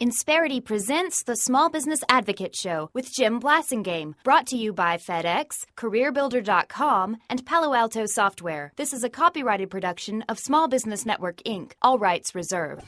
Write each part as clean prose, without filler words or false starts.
Insperity presents the Small Business Advocate Show with Jim Blasingame, brought to you by FedEx, CareerBuilder.com, and Palo Alto Software. This is a copyrighted production of Small Business Network, Inc., all rights reserved.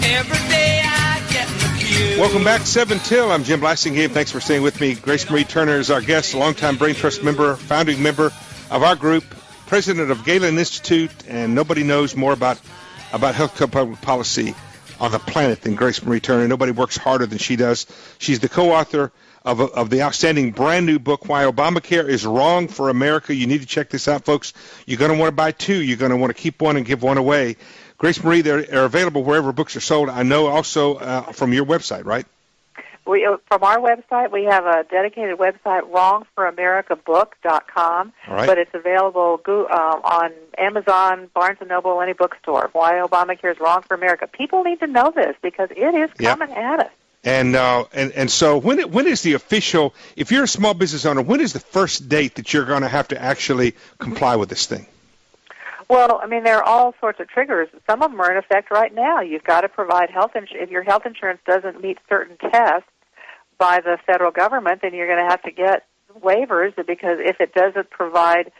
Every day I get in the queue. Welcome back, 7 Till. I'm Jim Blasingame. Thanks for staying with me. Grace Marie Turner is our guest, a longtime Brain Trust member, founding member of our group, president of Galen Institute, and nobody knows more about healthcare public policy on the planet than Grace Marie Turner. Nobody works harder than she does. She's the co-author of the outstanding brand new book, Why Obamacare is Wrong for America. You need to check this out, folks. You're going to want to buy two. You're going to want to keep one and give one away. Grace Marie, they're available wherever books are sold. I know also from your website, right? From our website, we have a dedicated website, wrongforamericabook.com, right. But it's available on Amazon, Barnes & Noble, any bookstore. Why Obamacare is Wrong for America. People need to know this because it is coming at us. And so when is the official, if you're a small business owner, when is the first date that you're going to have to actually comply with this thing? Well, I mean, there are all sorts of triggers. Some of them are in effect right now. You've got to provide health insurance. If your health insurance doesn't meet certain tests by the federal government, then you're going to have to get waivers because if it doesn't provide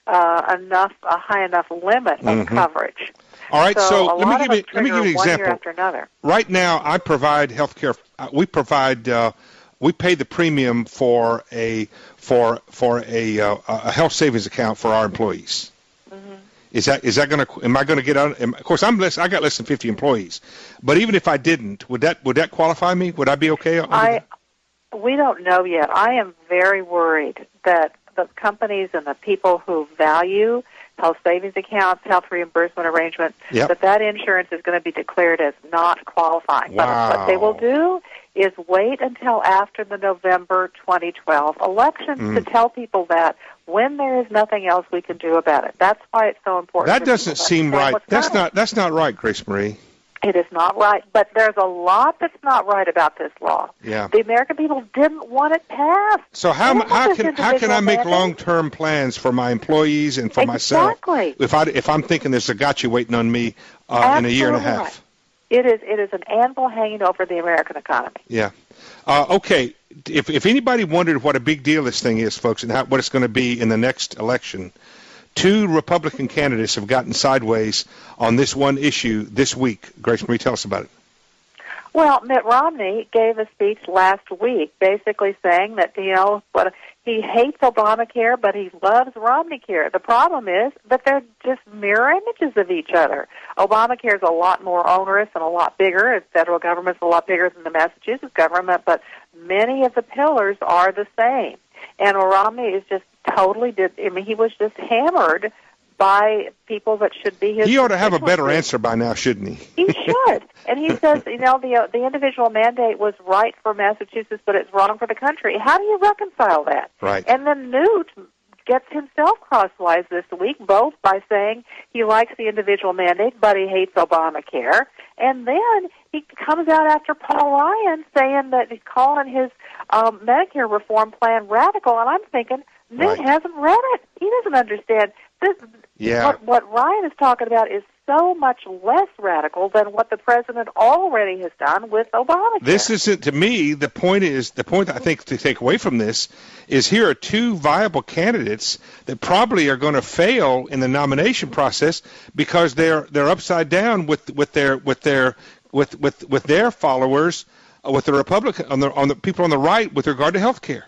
a high enough limit of coverage. All right, so let me give you an example. One year after another. Right now, I provide health care. We pay the premium for a health savings account for our employees. Is that going to? Am I going to get out? Of course, I got less than 50 employees, but even if I didn't, would that qualify me? Would I be okay? We don't know yet. I am very worried that the companies and the people who value health savings accounts, health reimbursement arrangements, that insurance is going to be declared as not qualifying. Wow. But what they will do is wait until after the November 2012 election to tell people that when there is nothing else we can do about it. That's why it's so important. That doesn't seem right. That's not right, Grace Marie. It is not right, but there's a lot that's not right about this law. Yeah. The American people didn't want it passed. So how can I make long-term plans for my employees and for myself if I'm thinking there's a gotcha waiting on me in a year and a half? Right. It is an anvil hanging over the American economy. Yeah. Okay. If anybody wondered what a big deal this thing is, folks, and what it's going to be in the next election, 2 Republican candidates have gotten sideways on this one issue this week. Grace Marie, tell us about it. Well, Mitt Romney gave a speech last week basically saying that, he hates Obamacare, but he loves Romneycare. The problem is that they're just mirror images of each other. Obamacare is a lot more onerous and a lot bigger. The federal government's a lot bigger than the Massachusetts government, but many of the pillars are the same. And Romney is just he was just hammered by people that should be his. He ought to have a better answer by now, shouldn't he? He should. And he says, the individual mandate was right for Massachusetts, but it's wrong for the country. How do you reconcile that? Right. And then Newt gets himself crosswise this week, both by saying he likes the individual mandate, but he hates Obamacare. And then he comes out after Paul Ryan saying that he's calling his Medicare reform plan radical. And I'm thinking, Newt hasn't read it. He doesn't understand. What Ryan is talking about is so much less radical than what the president already has done with Obamacare. This isn't, to me, the point I think to take away from this is here are 2 viable candidates that probably are going to fail in the nomination process because they're upside down with their followers, with the Republican on the people on the right with regard to health care.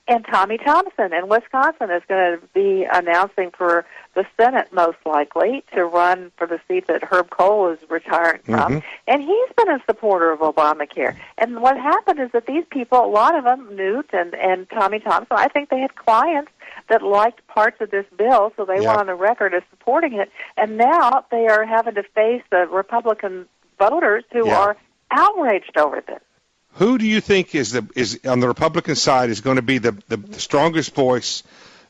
And Tommy Thompson in Wisconsin is going to be announcing for the Senate, most likely, to run for the seat that Herb Kohl is retiring from. And he's been a supporter of Obamacare. And what happened is that these people, a lot of them, Newt and Tommy Thompson, I think they had clients that liked parts of this bill, so they were on the record as supporting it. And now they are having to face the Republican voters who are outraged over this. Who do you think is on the Republican side is going to be the strongest voice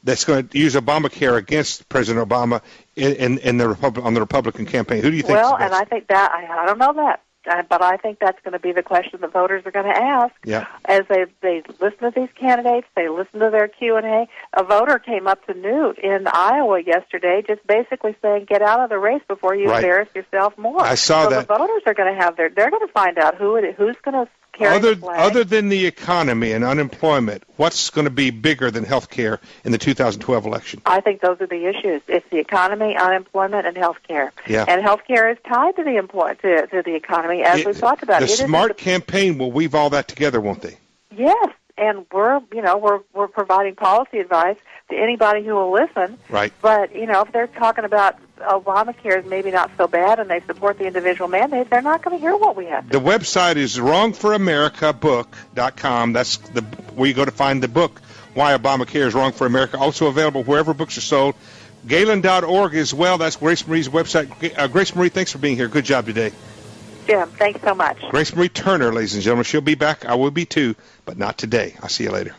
that's going to use Obamacare against President Obama on the Republican campaign? Who do you think? Well, and I think that I don't know that. But I think that's going to be the question the voters are going to ask as they listen to these candidates, they listen to their Q&A. A voter came up to Newt in Iowa yesterday just basically saying, get out of the race before you embarrass yourself more. I saw so that. The voters are going to have they're going to find out who's going to carry the flag. Other than the economy and unemployment, what's going to be bigger than health care in the 2012 election? I think those are the issues. It's the economy, unemployment, and health care. Yeah. And health care is tied to the economy, as we talked about. The SMART campaign will weave all that together, won't they? Yes, and we're providing policy advice to anybody who will listen. Right. But, if they're talking about ObamaCare is maybe not so bad and they support the individual mandate, they're not going to hear what we have. The website is wrongforamericabook.com. That's where you go to find the book, Why Obamacare is Wrong for America. Also available wherever books are sold. Galen.org as well. That's Grace Marie's website. Grace Marie, thanks for being here. Good job today. Jim, thanks so much. Grace Marie Turner, ladies and gentlemen. She'll be back. I will be too, but not today. I'll see you later.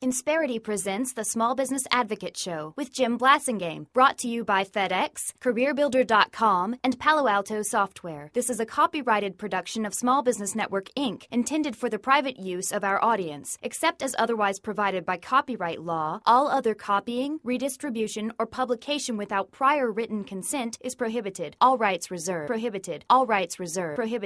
Insperity presents the Small Business Advocate Show with Jim Blasingame, brought to you by FedEx, CareerBuilder.com, and Palo Alto Software. This is a copyrighted production of Small Business Network, Inc., intended for the private use of our audience. Except as otherwise provided by copyright law, all other copying, redistribution, or publication without prior written consent is prohibited. All rights reserved. Prohibited. All rights reserved. Prohibited.